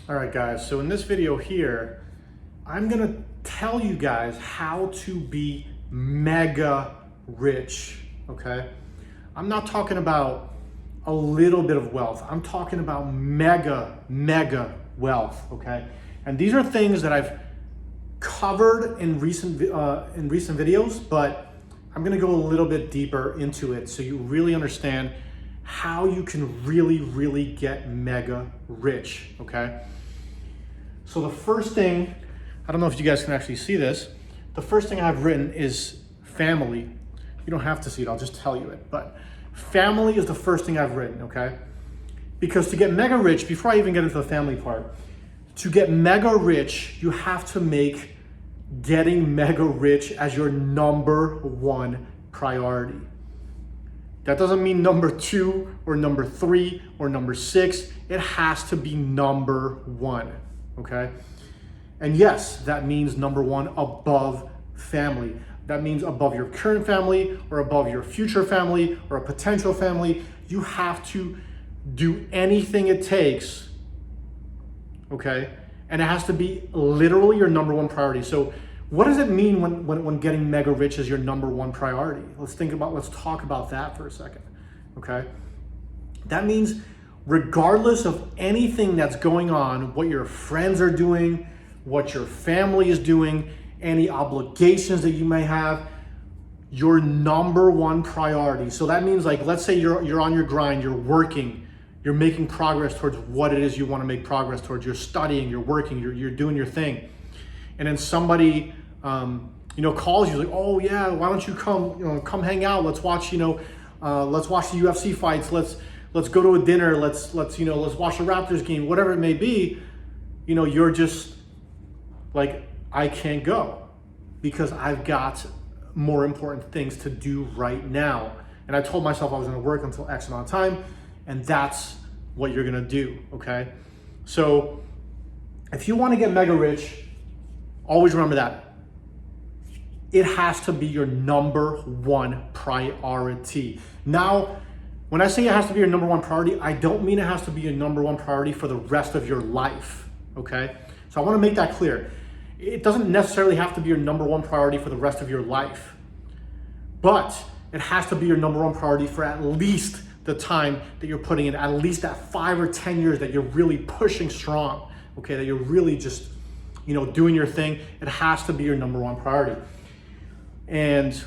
All right, guys, so in this video here, I'm gonna tell you guys how to be mega rich, okay? I'm not talking about a little bit of wealth. I'm talking about mega wealth, okay? And these are things that I've covered in recent videos, but I'm gonna go a little bit deeper into it so you really understand how you can really get mega rich, okay? So the first thing, I don't know if you guys can actually see this, the first thing I've written is family. You don't have to see it, I'll just tell you it, but family is the first thing I've written, okay? Because to get mega rich, before I even get into the family part, to get mega rich, you have to make getting mega rich as your number one priority. That doesn't mean number 2 or number 3 or number 6. It has to be number 1, okay? And yes, that means number 1 above family. That means above your current family or above your future family or a potential family. You have to do anything it takes, okay? And it has to be literally your number 1 priority. So what does it mean when getting mega rich is your number 1 priority? Let's talk about that for a second, okay? That means regardless of anything that's going on, what your friends are doing, what your family is doing, any obligations that you may have, your number 1 priority. So that means, like, let's say you're on your grind, you're working, you're making progress towards what it is you want to make progress towards. You're studying, you're working, you're doing your thing. And then somebody calls you like, oh yeah, why don't you come hang out? Let's watch, let's watch the UFC fights. Let's go to a dinner. Let's watch the Raptors game, whatever it may be. You're just like, I can't go because I've got more important things to do right now. And I told myself I was going to work until X amount of time, and that's what you're going to do. Okay. So if you want to get mega rich, always remember that. It has to be your number 1 priority. Now, when I say it has to be your number 1 priority, I don't mean it has to be your number 1 priority for the rest of your life, okay? So I wanna make that clear. It doesn't necessarily have to be your number 1 priority for the rest of your life, but it has to be your number 1 priority for at least the time that you're putting in, at least that 5 or 10 years that you're really pushing strong, okay? That you're really just doing your thing. It has to be your number 1 priority. And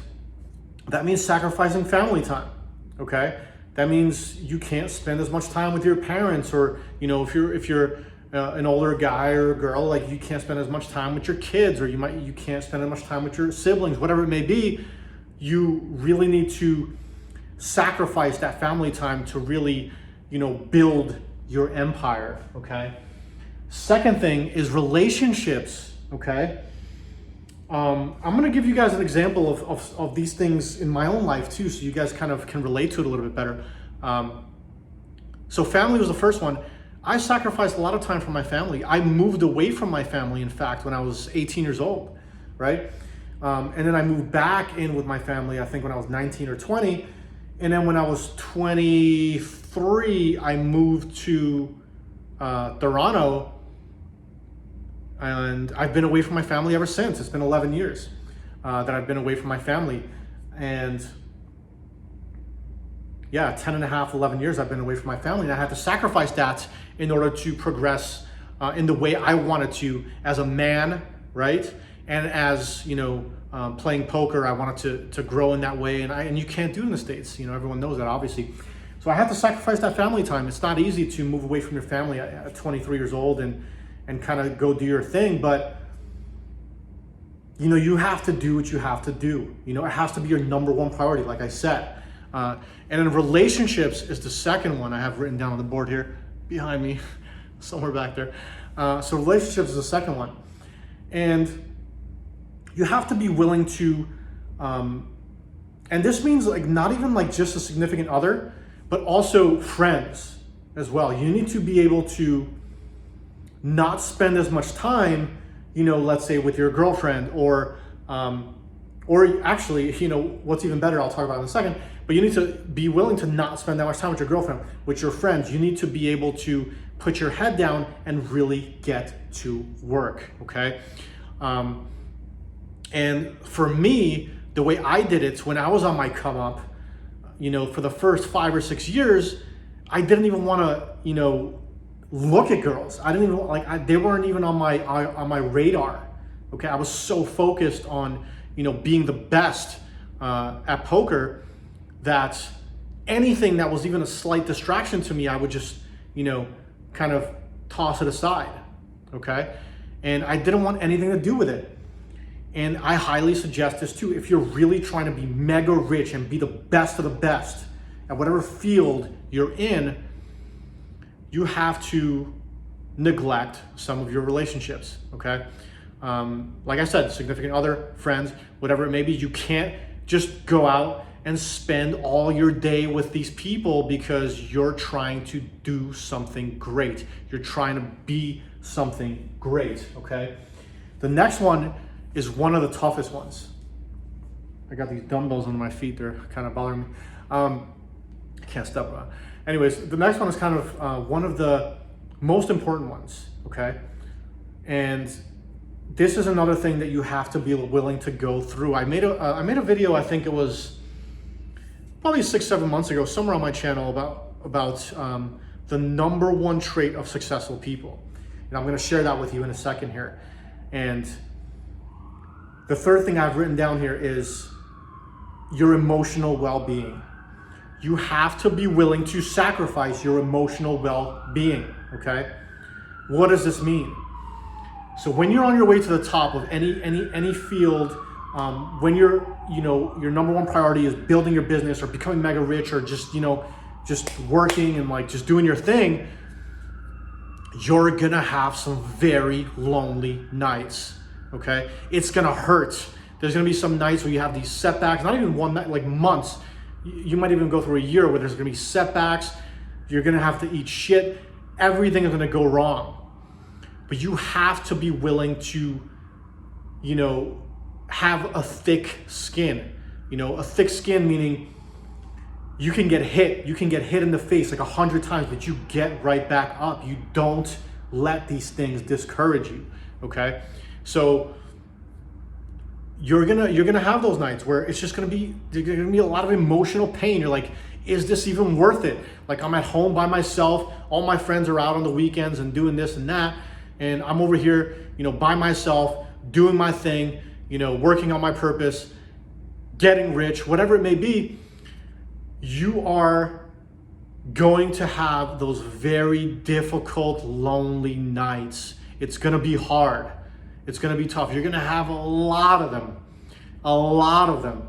that means sacrificing family time, okay? That means you can't spend as much time with your parents, or, if you're an older guy or a girl, like, you can't spend as much time with your kids, or you can't spend as much time with your siblings, whatever it may be. You really need to sacrifice that family time to really, build your empire, okay? Second thing is relationships, okay? I'm gonna give you guys an example of these things in my own life too, so you guys kind of can relate to it a little bit better. So family was the first one. I sacrificed a lot of time for my family. I moved away from my family, in fact, when I was 18 years old, right? And then I moved back in with my family, I think when I was 19 or 20. And then when I was 23, I moved to Toronto. And I've been away from my family ever since. It's been 11 years that I've been away from my family. And yeah, 10 and a half, 11 years I've been away from my family. And I had to sacrifice that in order to progress in the way I wanted to as a man, right? And as, playing poker, I wanted to grow in that way. And you can't do it in the States. Everyone knows that, obviously. So I had to sacrifice that family time. It's not easy to move away from your family at 23 years old and kind of go do your thing, but you have to do what you have to do. It has to be your number 1 priority, like I said. And then relationships is the second one I have written down on the board here behind me, somewhere back there. So relationships is the second one. And you have to be willing to, and this means, like, not even like just a significant other, but also friends as well. You need to be able to not spend as much time, let's say with your girlfriend, or actually, what's even better, I'll talk about in a second, but you need to be willing to not spend that much time with your girlfriend, with your friends. You need to be able to put your head down and really get to work, okay? And for me, the way I did it when I was on my come up, for the first 5 or 6 years, I didn't even want to, look at girls. I didn't even they weren't even on my radar. Okay, I was so focused on being the best at poker that anything that was even a slight distraction to me, I would just kind of toss it aside. Okay, and I didn't want anything to do with it. And I highly suggest this too. If you're really trying to be mega rich and be the best of the best at whatever field you're in, you have to neglect some of your relationships, okay? Like I said, significant other, friends, whatever it may be, you can't just go out and spend all your day with these people because you're trying to do something great. You're trying to be something great, okay? The next one is one of the toughest ones. I got these dumbbells under my feet. They're kind of bothering me. I can't step on. Anyways, the next one is kind of one of the most important ones, okay? And this is another thing that you have to be willing to go through. I made a video, I think it was probably 6-7 months ago, somewhere on my channel about the number one trait of successful people. And I'm gonna share that with you in a second here. And the third thing I've written down here is your emotional well-being. You have to be willing to sacrifice your emotional well-being, okay? What does this mean? So when you're on your way to the top of any field, when your number one priority is building your business or becoming mega rich or just working and just doing your thing, you're gonna have some very lonely nights. Okay, it's gonna hurt. There's gonna be some nights where you have these setbacks, not even one night, like months. You might even go through a year where there's gonna be setbacks. You're gonna have to eat shit. Everything is gonna go wrong. But you have to be willing to, have a thick skin. A thick skin meaning you can get hit. You can get hit in the face like 100 times, but you get right back up. You don't let these things discourage you, okay? So you're gonna have those nights where it's just gonna be a lot of emotional pain. You're like, is this even worth it? Like, I'm at home by myself. All my friends are out on the weekends and doing this and that, and I'm over here, by myself, doing my thing, working on my purpose, getting rich, whatever it may be. You are going to have those very difficult, lonely nights. It's gonna be hard. It's gonna be tough. You're gonna have a lot of them.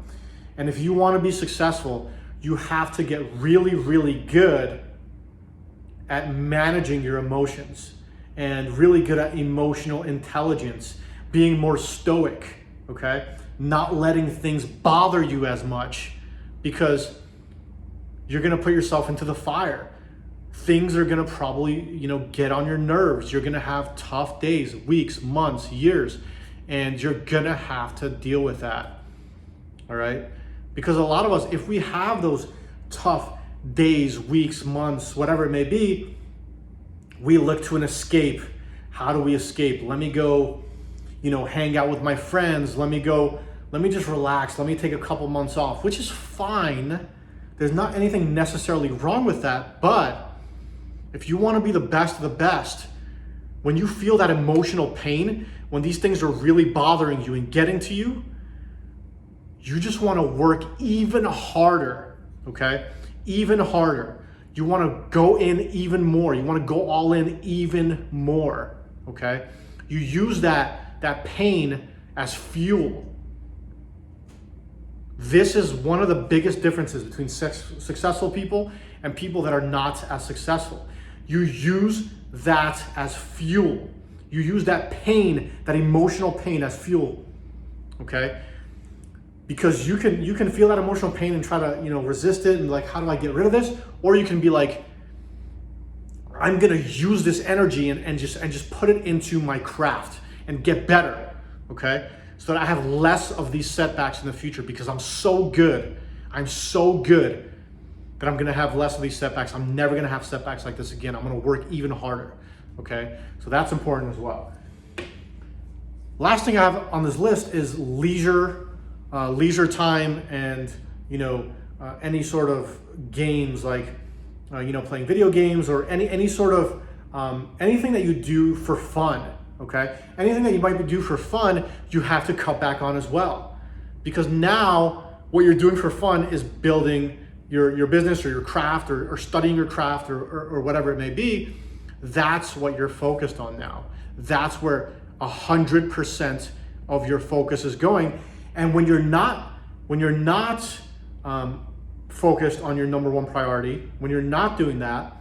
And if you wanna be successful, you have to get really, really good at managing your emotions and really good at emotional intelligence, being more stoic, okay? Not letting things bother you as much because you're gonna put yourself into the fire. Things are gonna probably, get on your nerves. You're gonna have tough days, weeks, months, years, and you're gonna have to deal with that, all right? Because a lot of us, if we have those tough days, weeks, months, whatever it may be, we look to an escape. How do we escape? Let me go, hang out with my friends. Let me just relax. Let me take a couple months off, which is fine. There's not anything necessarily wrong with that, but if you want to be the best of the best, when you feel that emotional pain, when these things are really bothering you and getting to you, you just want to work even harder, okay? Even harder. You want to go in even more. You want to go all in even more, okay? You use that pain as fuel. This is one of the biggest differences between successful people and people that are not as successful. You use that as fuel. You use that pain, that emotional pain as fuel, okay? Because you can feel that emotional pain and try to, resist it and how do I get rid of this? Or you can be like, I'm gonna use this energy and just put it into my craft and get better, okay? So that I have less of these setbacks in the future because I'm so good that I'm gonna have less of these setbacks. I'm never gonna have setbacks like this again. I'm gonna work even harder, okay? So that's important as well. Last thing I have on this list is leisure time, and any sort of games, like playing video games, or any sort of anything that you do for fun, okay? Anything that you might do for fun, you have to cut back on as well, because now what you're doing for fun is building your business or your craft, or studying your craft, or whatever it may be. That's what you're focused on now. That's where 100% of your focus is going. And when you're not focused on your number one priority, when you're not doing that,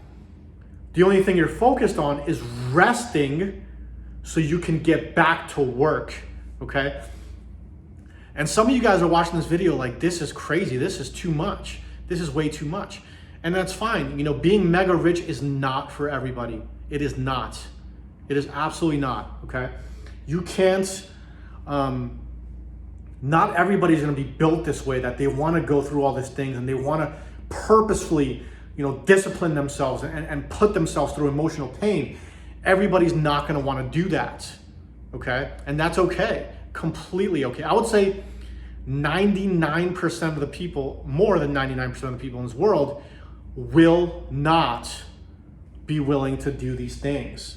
the only thing you're focused on is resting so you can get back to work, okay? And some of you guys are watching this video like, this is crazy, this is too much, this is way too much. And that's fine. Being mega rich is not for everybody. It is not. It is absolutely not, okay? You can't, not everybody's gonna be built this way, that they wanna go through all these things and they wanna purposefully, discipline themselves and put themselves through emotional pain. Everybody's not gonna wanna do that, okay? And that's okay, completely okay. I would say 99% of the people, more than 99% of the people in this world, will not be willing to do these things.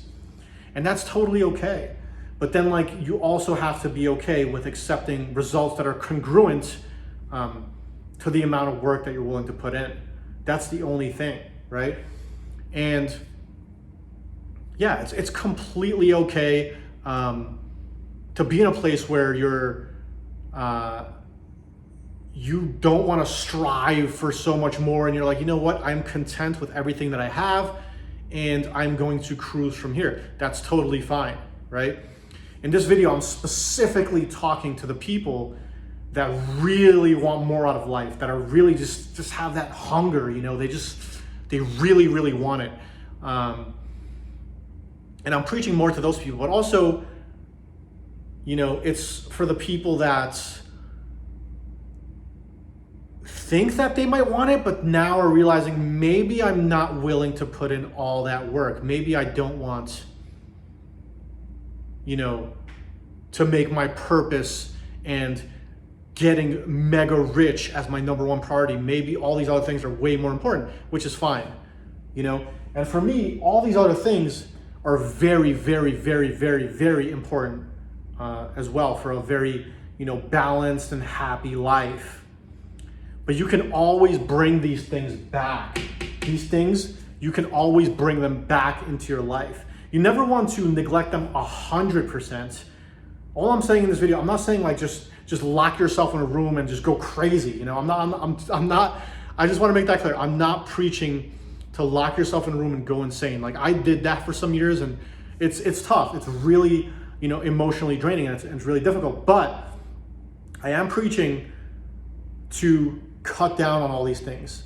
And that's totally okay. But then you also have to be okay with accepting results that are congruent to the amount of work that you're willing to put in. That's the only thing, right? And yeah, it's completely okay to be in a place where you don't want to strive for so much more, and you're like, you know what, I'm content with everything that I have, and I'm going to cruise from here. That's totally fine, right? In this video, I'm specifically talking to the people that really want more out of life, that are really just have that hunger, they really, really want it. And I'm preaching more to those people, but also, it's for the people that think that they might want it, but now are realizing maybe I'm not willing to put in all that work. Maybe I don't want, to make my purpose and getting mega rich as my number one priority. Maybe all these other things are way more important, which is fine, And for me, all these other things are very, very, very, very, very important as well for a very, balanced and happy life. But you can always bring these things back. These things, you can always bring them back into your life. You never want to neglect them 100%. All I'm saying in this video, I'm not saying just lock yourself in a room and just go crazy. I'm not, I just want to make that clear. I'm not preaching to lock yourself in a room and go insane. I did that for some years, and it's tough. It's really, emotionally draining, and it's really difficult. But I am preaching to cut down on all these things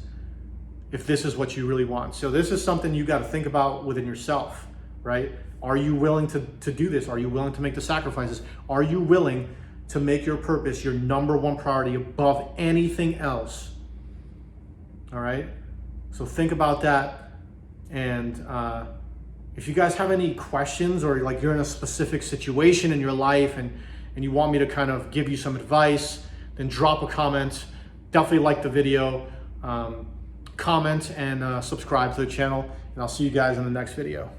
if this is what you really want. So this is something you got to think about within yourself, right? Are you willing to do this? Are you willing to make the sacrifices? Are you willing to make your purpose your number one priority above anything else? All right? So think about that. And if you guys have any questions, or you're in a specific situation in your life and you want me to kind of give you some advice, then drop a comment. Definitely like the video, comment, and subscribe to the channel. And I'll see you guys in the next video.